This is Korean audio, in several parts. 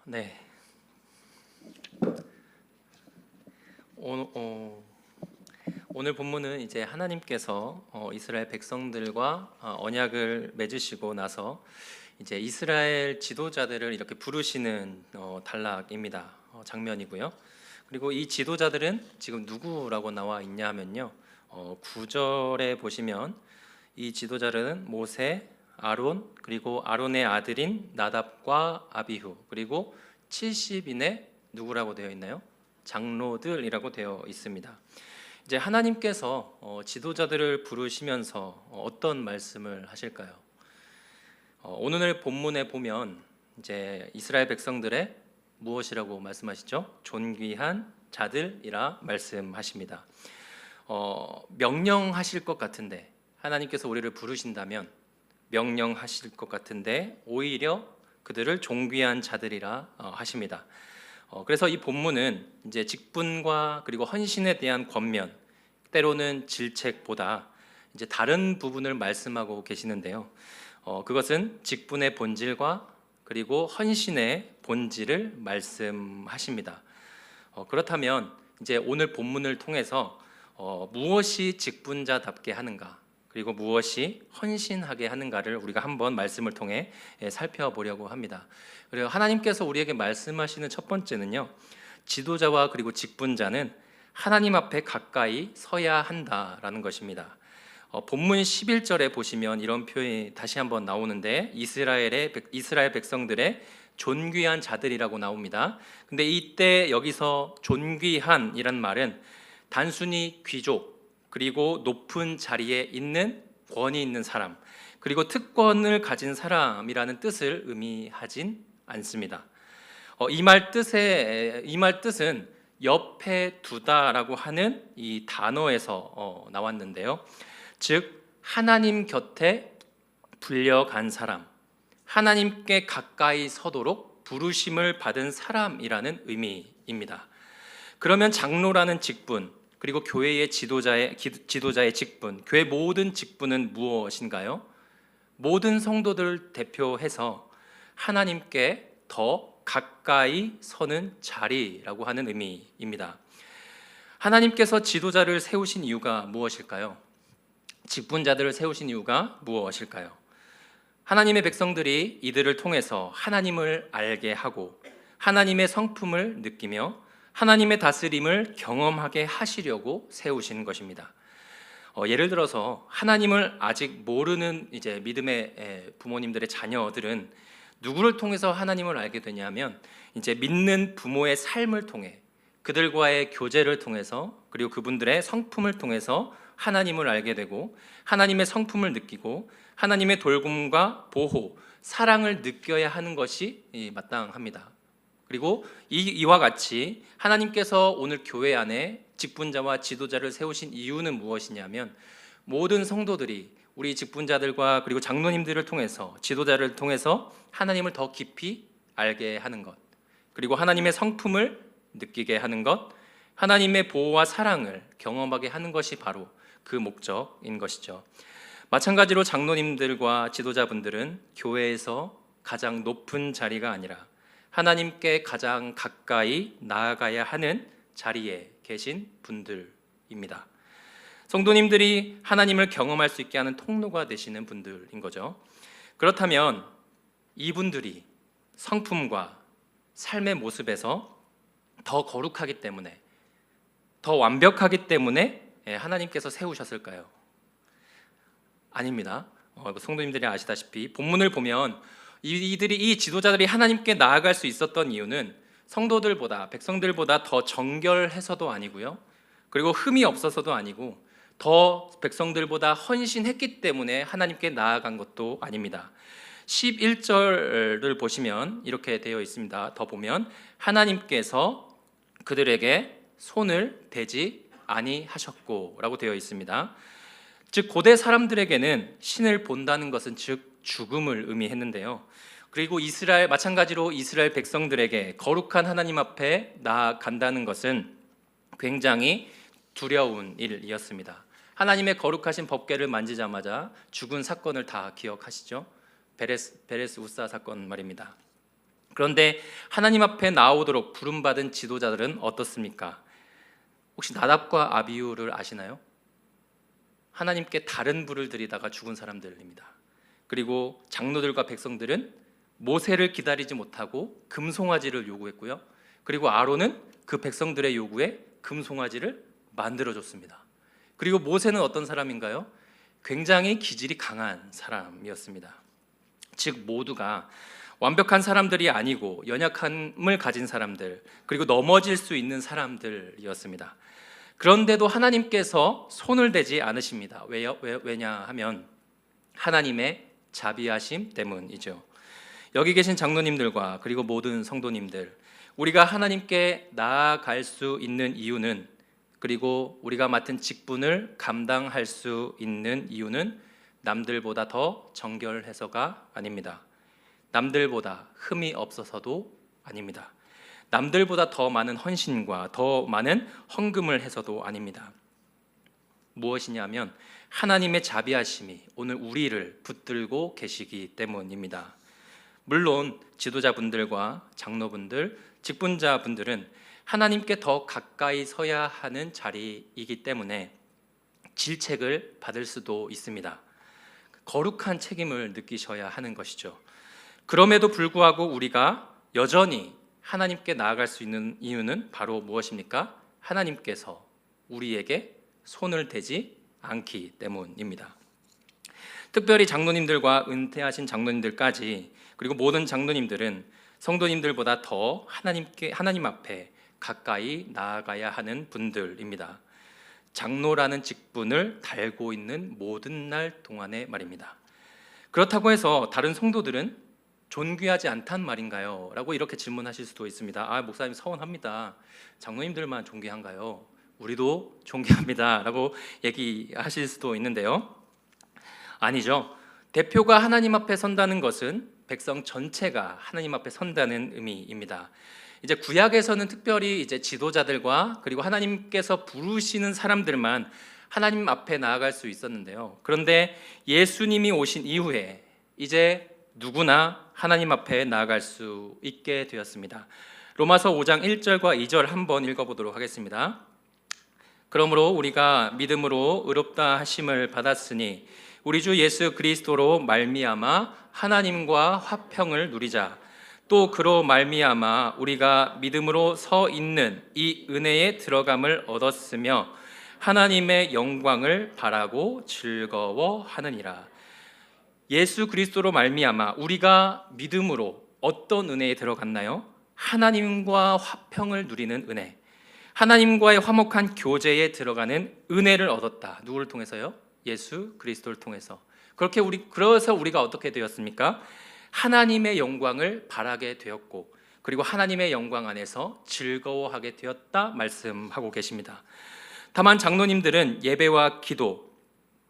네. 오늘 본문은 이제 하나님께서 이스라엘 백성들과 언약을 맺으시고 나서 이제 이스라엘 지도자들을 이렇게 부르시는 단락입니다. 장면이고요. 그리고 이 지도자들은 지금 누구라고 나와 있냐 하면요. 9절에 보시면 이 지도자들은 모세, 아론, 그리고 아론의 아들인 나답과 아비후, 그리고 70인의 누구라고 되어 있나요? 장로들이라고 되어 있습니다. 이제 하나님께서 지도자들을 부르시면서 어떤 말씀을 하실까요? 오늘 본문에 보면 이제 이스라엘 백성들의 무엇이라고 말씀하시죠? 존귀한 자들이라 말씀하십니다. 명령하실 것 같은데, 하나님께서 우리를 부르신다면 명령하실 것 같은데 오히려 그들을 존귀한 자들이라 하십니다. 그래서 이 본문은 이제 직분과 그리고 헌신에 대한 권면, 때로는 질책보다 이제 다른 부분을 말씀하고 계시는데요. 그것은 직분의 본질과 그리고 헌신의 본질을 말씀하십니다. 그렇다면 이제 오늘 본문을 통해서 무엇이 직분자답게 하는가, 그리고 무엇이 헌신하게 하는가를 우리가 한번 말씀을 통해 살펴보려고 합니다. 그리고 하나님께서 우리에게 말씀하시는 첫 번째는요, 지도자와 그리고 직분자는 하나님 앞에 가까이 서야 한다라는 것입니다. 본문 11절에 보시면 이런 표현이 다시 한번 나오는데, 이스라엘 백성들의 존귀한 자들이라고 나옵니다. 근데 이때 여기서 존귀한이란 말은 단순히 귀족, 그리고 높은 자리에 있는 권위 있는 사람, 그리고 특권을 가진 사람이라는 뜻을 의미하진 않습니다. 이 말 뜻은 옆에 두다라고 하는 이 단어에서 나왔는데요. 즉 하나님 곁에 불려간 사람, 하나님께 가까이 서도록 부르심을 받은 사람이라는 의미입니다. 그러면 장로라는 직분, 그리고 교회의 지도자의 직분, 교회 모든 직분은 무엇인가요? 모든 성도들을 대표해서 하나님께 더 가까이 서는 자리라고 하는 의미입니다. 하나님께서 지도자를 세우신 이유가 무엇일까요? 직분자들을 세우신 이유가 무엇일까요? 하나님의 백성들이 이들을 통해서 하나님을 알게 하고 하나님의 성품을 느끼며 하나님의 다스림을 경험하게 하시려고 세우신 것입니다. 예를 들어서 하나님을 아직 모르는 이제 믿음의 부모님들의 자녀들은 누구를 통해서 하나님을 알게 되냐면, 이제 믿는 부모의 삶을 통해, 그들과의 교제를 통해서, 그리고 그분들의 성품을 통해서 하나님을 알게 되고 하나님의 성품을 느끼고 하나님의 돌봄과 보호, 사랑을 느껴야 하는 것이 마땅합니다. 그리고 이와 같이 하나님께서 오늘 교회 안에 직분자와 지도자를 세우신 이유는 무엇이냐면, 모든 성도들이 우리 직분자들과 그리고 장로님들을 통해서, 지도자를 통해서 하나님을 더 깊이 알게 하는 것, 그리고 하나님의 성품을 느끼게 하는 것, 하나님의 보호와 사랑을 경험하게 하는 것이 바로 그 목적인 것이죠. 마찬가지로 장로님들과 지도자분들은 교회에서 가장 높은 자리가 아니라 하나님께 가장 가까이 나아가야 하는 자리에 계신 분들입니다. 성도님들이 하나님을 경험할 수 있게 하는 통로가 되시는 분들인 거죠. 그렇다면 이분들이 성품과 삶의 모습에서 더 거룩하기 때문에, 더 완벽하기 때문에 하나님께서 세우셨을까요? 아닙니다. 성도님들이 아시다시피 본문을 보면 이 지도자들이 하나님께 나아갈 수 있었던 이유는 성도들보다, 백성들보다 더 정결해서도 아니고요, 그리고 흠이 없어서도 아니고, 더 백성들보다 헌신했기 때문에 하나님께 나아간 것도 아닙니다. 11절을 보시면 이렇게 되어 있습니다. 더 보면 하나님께서 그들에게 손을 대지 아니하셨고 라고 되어 있습니다. 즉 고대 사람들에게는 신을 본다는 것은 즉 죽음을 의미했는데요. 그리고 마찬가지로 이스라엘 백성들에게 거룩한 하나님 앞에 나아간다는 것은 굉장히 두려운 일이었습니다. 하나님의 거룩하신 법궤를 만지자마자 죽은 사건을 다 기억하시죠? 베레스 우사 사건 말입니다. 그런데 하나님 앞에 나오도록 부름받은 지도자들은 어떻습니까? 혹시 나답과 아비후를 아시나요? 하나님께 다른 불을 들이다가 죽은 사람들입니다. 그리고 장로들과 백성들은 모세를 기다리지 못하고 금송아지를 요구했고요. 그리고 아론은 그 백성들의 요구에 금송아지를 만들어줬습니다. 그리고 모세는 어떤 사람인가요? 굉장히 기질이 강한 사람이었습니다. 즉 모두가 완벽한 사람들이 아니고 연약함을 가진 사람들, 그리고 넘어질 수 있는 사람들이었습니다. 그런데도 하나님께서 손을 대지 않으십니다. 왜냐하면 하나님의 자비하심 때문이죠. 여기 계신 장로님들과 그리고 모든 성도님들, 우리가 하나님께 나아갈 수 있는 이유는, 그리고 우리가 맡은 직분을 감당할 수 있는 이유는 남들보다 더 정결해서가 아닙니다. 남들보다 흠이 없어서도 아닙니다. 남들보다 더 많은 헌신과 더 많은 헌금을 해서도 아닙니다. 무엇이냐면 하나님의 자비하심이 오늘 우리를 붙들고 계시기 때문입니다. 물론 지도자분들과 장로분들, 직분자분들은 하나님께 더 가까이 서야 하는 자리이기 때문에 질책을 받을 수도 있습니다. 거룩한 책임을 느끼셔야 하는 것이죠. 그럼에도 불구하고 우리가 여전히 하나님께 나아갈 수 있는 이유는 바로 무엇입니까? 하나님께서 우리에게 손을 대지 않기 때문입니다. 특별히 장로님들과 은퇴하신 장로님들까지, 그리고 모든 장로님들은 성도님들보다 더 하나님 앞에 가까이 나아가야 하는 분들입니다. 장로라는 직분을 달고 있는 모든 날 동안에 말입니다. 그렇다고 해서 다른 성도들은 존귀하지 않단 말인가요? 라고 이렇게 질문하실 수도 있습니다. 목사님 서운합니다. 장로님들만 존귀한가요? 우리도 존귀합니다. 라고 얘기하실 수도 있는데요. 아니죠. 대표가 하나님 앞에 선다는 것은 백성 전체가 하나님 앞에 선다는 의미입니다. 이제 구약에서는 특별히 이제 지도자들과 그리고 하나님께서 부르시는 사람들만 하나님 앞에 나아갈 수 있었는데요. 그런데 예수님이 오신 이후에 이제 누구나 하나님 앞에 나아갈 수 있게 되었습니다. 로마서 5장 1절과 2절 한번 읽어보도록 하겠습니다. 그러므로 우리가 믿음으로 의롭다 하심을 받았으니 우리 주 예수 그리스도로 말미암아 하나님과 화평을 누리자. 또 그로 말미암아 우리가 믿음으로 서 있는 이 은혜에 들어감을 얻었으며 하나님의 영광을 바라고 즐거워하느니라. 예수 그리스도로 말미암아 우리가 믿음으로 어떤 은혜에 들어갔나요? 하나님과 화평을 누리는 은혜, 하나님과의 화목한 교제에 들어가는 은혜를 얻었다. 누구를 통해서요? 예수 그리스도를 통해서. 그래서 우리가 어떻게 되었습니까? 하나님의 영광을 바라게 되었고, 그리고 하나님의 영광 안에서 즐거워하게 되었다 말씀하고 계십니다. 다만 장로님들은 예배와 기도,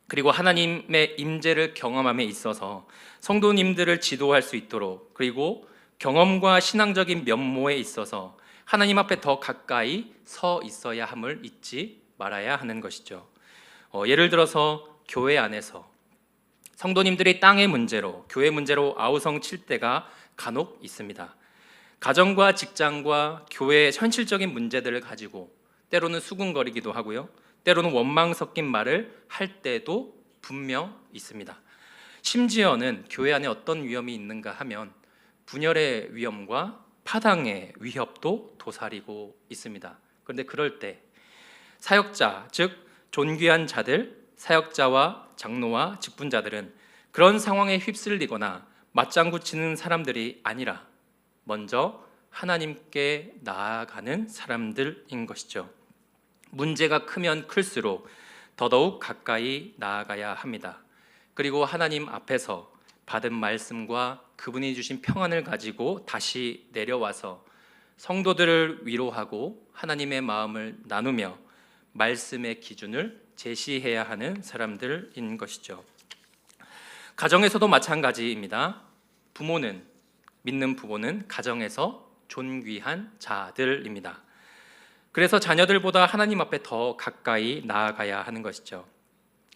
그리고 하나님의 임재를 경험함에 있어서 성도님들을 지도할 수 있도록, 그리고 경험과 신앙적인 면모에 있어서 하나님 앞에 더 가까이 서 있어야 함을 잊지 말아야 하는 것이죠. 예를 들어서 교회 안에서 성도님들이 땅의 문제로, 교회 문제로 아우성 칠 때가 간혹 있습니다. 가정과 직장과 교회의 현실적인 문제들을 가지고 때로는 수군거리기도 하고요, 때로는 원망 섞인 말을 할 때도 분명 있습니다. 심지어는 교회 안에 어떤 위험이 있는가 하면 분열의 위험과 파당의 위협도 도사리고 있습니다. 그런데 그럴 때 사역자, 즉 존귀한 자들, 사역자와 장로와 직분자들은 그런 상황에 휩쓸리거나 맞장구 치는 사람들이 아니라 먼저 하나님께 나아가는 사람들인 것이죠. 문제가 크면 클수록 더더욱 가까이 나아가야 합니다. 그리고 하나님 앞에서 받은 말씀과 그분이 주신 평안을 가지고 다시 내려와서 성도들을 위로하고 하나님의 마음을 나누며 말씀의 기준을 제시해야 하는 사람들인 것이죠. 가정에서도 마찬가지입니다. 믿는 부모는 가정에서 존귀한 자들입니다. 그래서 자녀들보다 하나님 앞에 더 가까이 나아가야 하는 것이죠.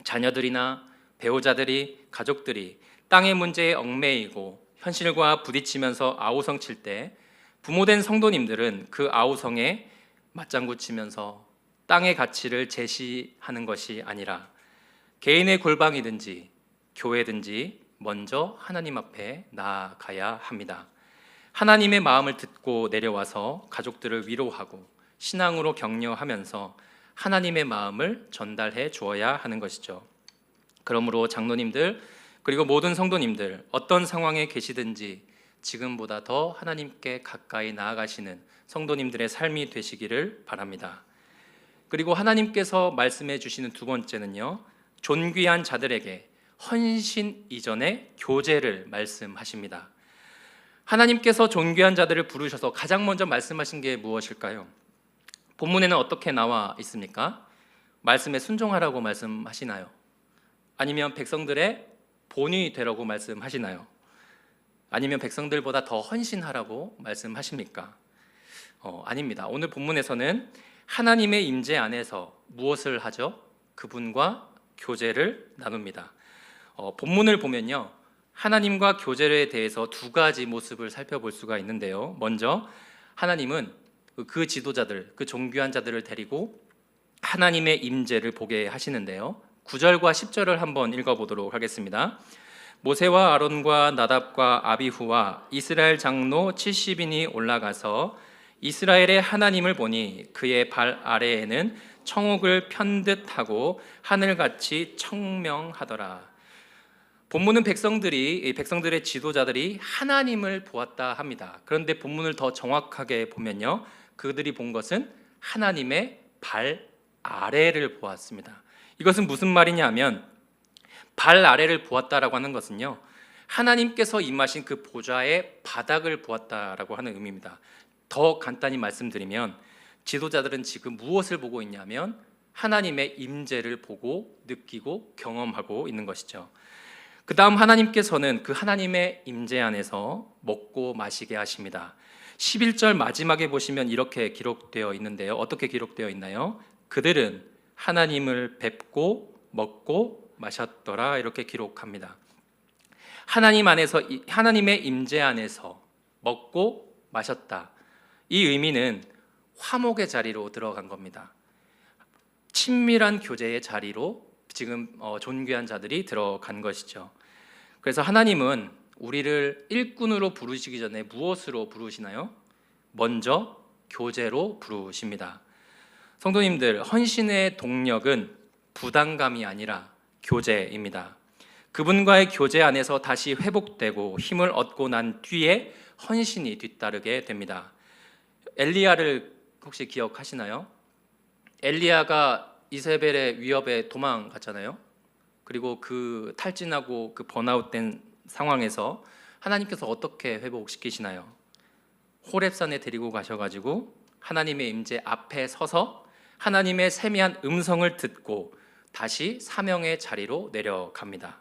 자녀들이나 배우자들이, 가족들이 땅의 문제에 얽매이고 현실과 부딪히면서 아우성 칠 때 부모된 성도님들은 그 아우성에 맞장구 치면서 땅의 가치를 제시하는 것이 아니라 개인의 골방이든지 교회든지 먼저 하나님 앞에 나아가야 합니다. 하나님의 마음을 듣고 내려와서 가족들을 위로하고 신앙으로 격려하면서 하나님의 마음을 전달해 주어야 하는 것이죠. 그러므로 장로님들 그리고 모든 성도님들 어떤 상황에 계시든지 지금보다 더 하나님께 가까이 나아가시는 성도님들의 삶이 되시기를 바랍니다. 그리고 하나님께서 말씀해 주시는 두 번째는요, 존귀한 자들에게 헌신 이전의 교제를 말씀하십니다. 하나님께서 존귀한 자들을 부르셔서 가장 먼저 말씀하신 게 무엇일까요? 본문에는 어떻게 나와 있습니까? 말씀에 순종하라고 말씀하시나요? 아니면 백성들의 본이 되라고 말씀하시나요? 아니면 백성들보다 더 헌신하라고 말씀하십니까? 아닙니다. 오늘 본문에서는 하나님의 임재 안에서 무엇을 하죠? 그분과 교제를 나눕니다. 본문을 보면요, 하나님과 교제에 대해서 두 가지 모습을 살펴볼 수가 있는데요. 먼저 하나님은 그 지도자들, 그 존귀한 자들을 데리고 하나님의 임재를 보게 하시는데요. 9절과 10절을 한번 읽어보도록 하겠습니다. 모세와 아론과 나답과 아비후와 이스라엘 장로 70인이 올라가서 이스라엘의 하나님을 보니 그의 발 아래에는 청옥을 편듯하고 하늘같이 청명하더라. 본문은 백성들의 지도자들이 하나님을 보았다 합니다. 그런데 본문을 더 정확하게 보면요, 그들이 본 것은 하나님의 발 아래를 보았습니다. 이것은 무슨 말이냐면 발 아래를 보았다라고 하는 것은요, 하나님께서 임하신 그 보좌의 바닥을 보았다라고 하는 의미입니다. 더 간단히 말씀드리면 지도자들은 지금 무엇을 보고 있냐면 하나님의 임재를 보고 느끼고 경험하고 있는 것이죠. 그 다음 하나님께서는 그 하나님의 임재 안에서 먹고 마시게 하십니다. 11절 마지막에 보시면 이렇게 기록되어 있는데요. 어떻게 기록되어 있나요? 그들은 하나님을 뵙고 먹고 마셨더라, 이렇게 기록합니다. 하나님 안에서, 하나님의 임재 안에서 먹고 마셨다. 이 의미는 화목의 자리로 들어간 겁니다. 친밀한 교제의 자리로 지금 존귀한 자들이 들어간 것이죠. 그래서 하나님은 우리를 일꾼으로 부르시기 전에 무엇으로 부르시나요? 먼저 교제로 부르십니다. 성도님들, 헌신의 동력은 부담감이 아니라 교제입니다. 그분과의 교제 안에서 다시 회복되고 힘을 얻고 난 뒤에 헌신이 뒤따르게 됩니다. 엘리야를 혹시 기억하시나요? 엘리야가 이세벨의 위협에 도망갔잖아요. 그리고 그 탈진하고 그 번아웃된 상황에서 하나님께서 어떻게 회복시키시나요? 호렙산에 데리고 가셔가지고 하나님의 임재 앞에 서서 하나님의 세미한 음성을 듣고 다시 사명의 자리로 내려갑니다.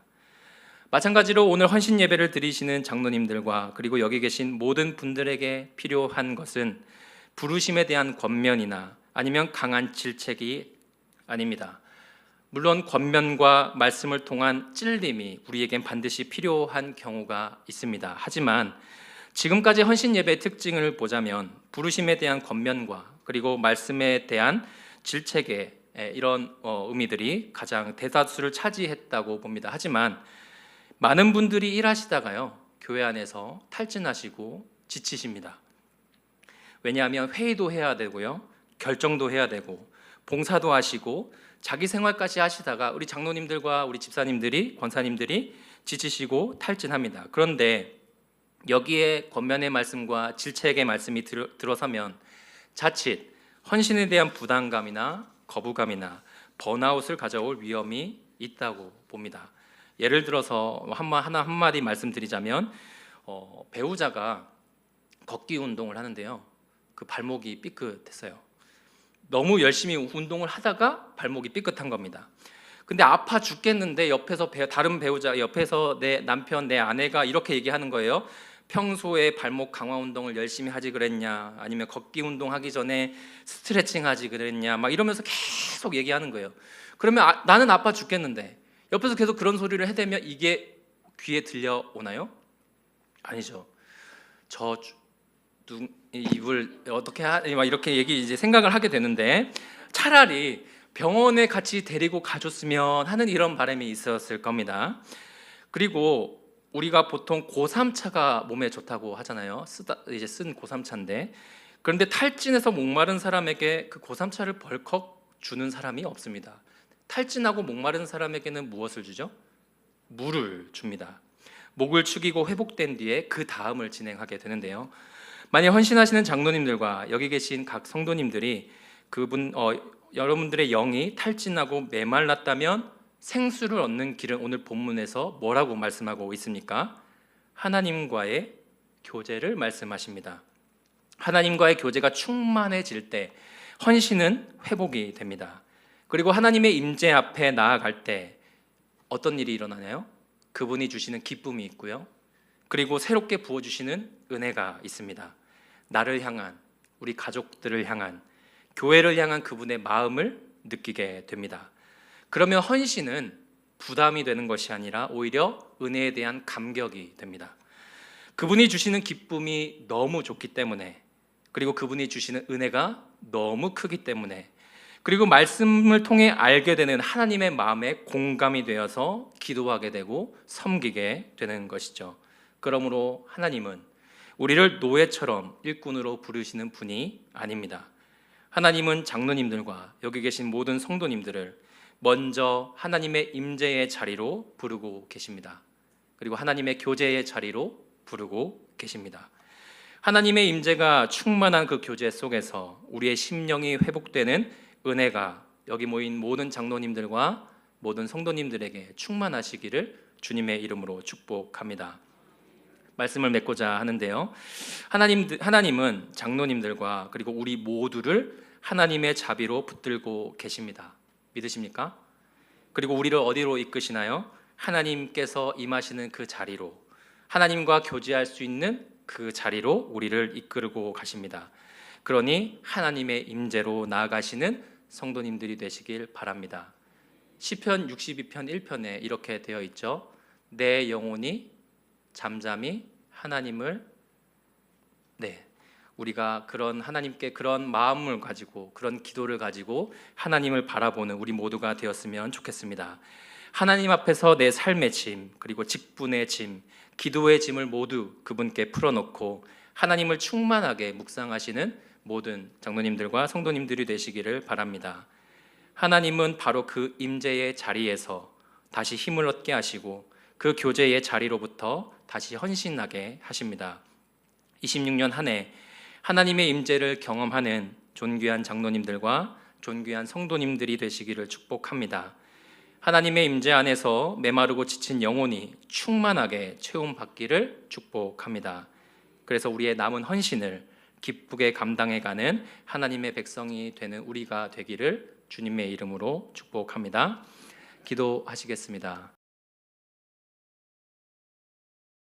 마찬가지로 오늘 헌신 예배를 드리시는 장로님들과 그리고 여기 계신 모든 분들에게 필요한 것은 부르심에 대한 권면이나 아니면 강한 질책이 아닙니다. 물론 권면과 말씀을 통한 찔림이 우리에겐 반드시 필요한 경우가 있습니다. 하지만 지금까지 헌신 예배의 특징을 보자면 부르심에 대한 권면과 그리고 말씀에 대한 질책의 이런 의미들이 가장 대다수를 차지했다고 봅니다. 하지만 많은 분들이 일하시다가요, 교회 안에서 탈진하시고 지치십니다. 왜냐하면 회의도 해야 되고요, 결정도 해야 되고 봉사도 하시고 자기 생활까지 하시다가 우리 장로님들과 우리 집사님들이, 권사님들이 지치시고 탈진합니다. 그런데 여기에 권면의 말씀과 질책의 말씀이 들어서면 자칫 헌신에 대한 부담감이나 거부감이나 번아웃을 가져올 위험이 있다고 봅니다. 예를 들어서 한마디 말씀드리자면 배우자가 걷기 운동을 하는데요, 그 발목이 삐끗했어요. 너무 열심히 운동을 하다가 발목이 삐끗한 겁니다. 근데 아파 죽겠는데 옆에서 다른 배우자, 옆에서 내 남편, 내 아내가 이렇게 얘기하는 거예요. 평소에 발목 강화 운동을 열심히 하지 그랬냐, 아니면 걷기 운동하기 전에 스트레칭 하지 그랬냐, 막 이러면서 계속 얘기하는 거예요. 그러면 나는 아파 죽겠는데 옆에서 계속 그런 소리를 해대면 이게 귀에 들려오나요? 아니죠. 입을 어떻게 막 이렇게 이제 생각을 하게 되는데, 차라리 병원에 같이 데리고 가줬으면 하는 이런 바람이 있었을 겁니다. 그리고 우리가 보통 고삼차가 몸에 좋다고 하잖아요. 이제 쓴 고삼차인데, 그런데 탈진해서 목마른 사람에게 그 고삼차를 벌컥 주는 사람이 없습니다. 탈진하고 목마른 사람에게는 무엇을 주죠? 물을 줍니다. 목을 축이고 회복된 뒤에 그 다음을 진행하게 되는데요. 만약 헌신하시는 장로님들과 여기 계신 각 성도님들이 여러분들의 영이 탈진하고 메말랐다면 생수를 얻는 길은 오늘 본문에서 뭐라고 말씀하고 있습니까? 하나님과의 교제를 말씀하십니다. 하나님과의 교제가 충만해질 때 헌신은 회복이 됩니다. 그리고 하나님의 임재 앞에 나아갈 때 어떤 일이 일어나나요? 그분이 주시는 기쁨이 있고요. 그리고 새롭게 부어주시는 은혜가 있습니다. 나를 향한, 우리 가족들을 향한, 교회를 향한 그분의 마음을 느끼게 됩니다. 그러면 헌신은 부담이 되는 것이 아니라 오히려 은혜에 대한 감격이 됩니다. 그분이 주시는 기쁨이 너무 좋기 때문에, 그리고 그분이 주시는 은혜가 너무 크기 때문에, 그리고 말씀을 통해 알게 되는 하나님의 마음에 공감이 되어서 기도하게 되고 섬기게 되는 것이죠. 그러므로 하나님은 우리를 노예처럼 일꾼으로 부르시는 분이 아닙니다. 하나님은 장로님들과 여기 계신 모든 성도님들을 먼저 하나님의 임재의 자리로 부르고 계십니다. 그리고 하나님의 교제의 자리로 부르고 계십니다. 하나님의 임재가 충만한 그 교제 속에서 우리의 심령이 회복되는 은혜가 여기 모인 모든 장로님들과 모든 성도님들에게 충만하시기를 주님의 이름으로 축복합니다. 말씀을 맺고자 하는데요. 하나님은 장로님들과 그리고 우리 모두를 하나님의 자비로 붙들고 계십니다. 믿으십니까? 그리고 우리를 어디로 이끄시나요? 하나님께서 임하시는 그 자리로, 하나님과 교제할 수 있는 그 자리로 우리를 이끌고 가십니다. 그러니 하나님의 임재로 나아가시는 성도님들이 되시길 바랍니다. 시편 62편 1편에 이렇게 되어 있죠. 내 영혼이 잠잠히 하나님을, 우리가 그런 하나님께 그런 마음을 가지고 그런 기도를 가지고 하나님을 바라보는 우리 모두가 되었으면 좋겠습니다. 하나님 앞에서 내 삶의 짐, 그리고 직분의 짐, 기도의 짐을 모두 그분께 풀어놓고 하나님을 충만하게 묵상하시는 모든 장로님들과 성도님들이 되시기를 바랍니다. 하나님은 바로 그 임재의 자리에서 다시 힘을 얻게 하시고 그 교제의 자리로부터 다시 헌신하게 하십니다. 26년 한 해 하나님의 임재를 경험하는 존귀한 장로님들과 존귀한 성도님들이 되시기를 축복합니다. 하나님의 임재 안에서 메마르고 지친 영혼이 충만하게 채움받기를 축복합니다. 그래서 우리의 남은 헌신을 기쁘게 감당해가는 하나님의 백성이 되는 우리가 되기를 주님의 이름으로 축복합니다. 기도하시겠습니다.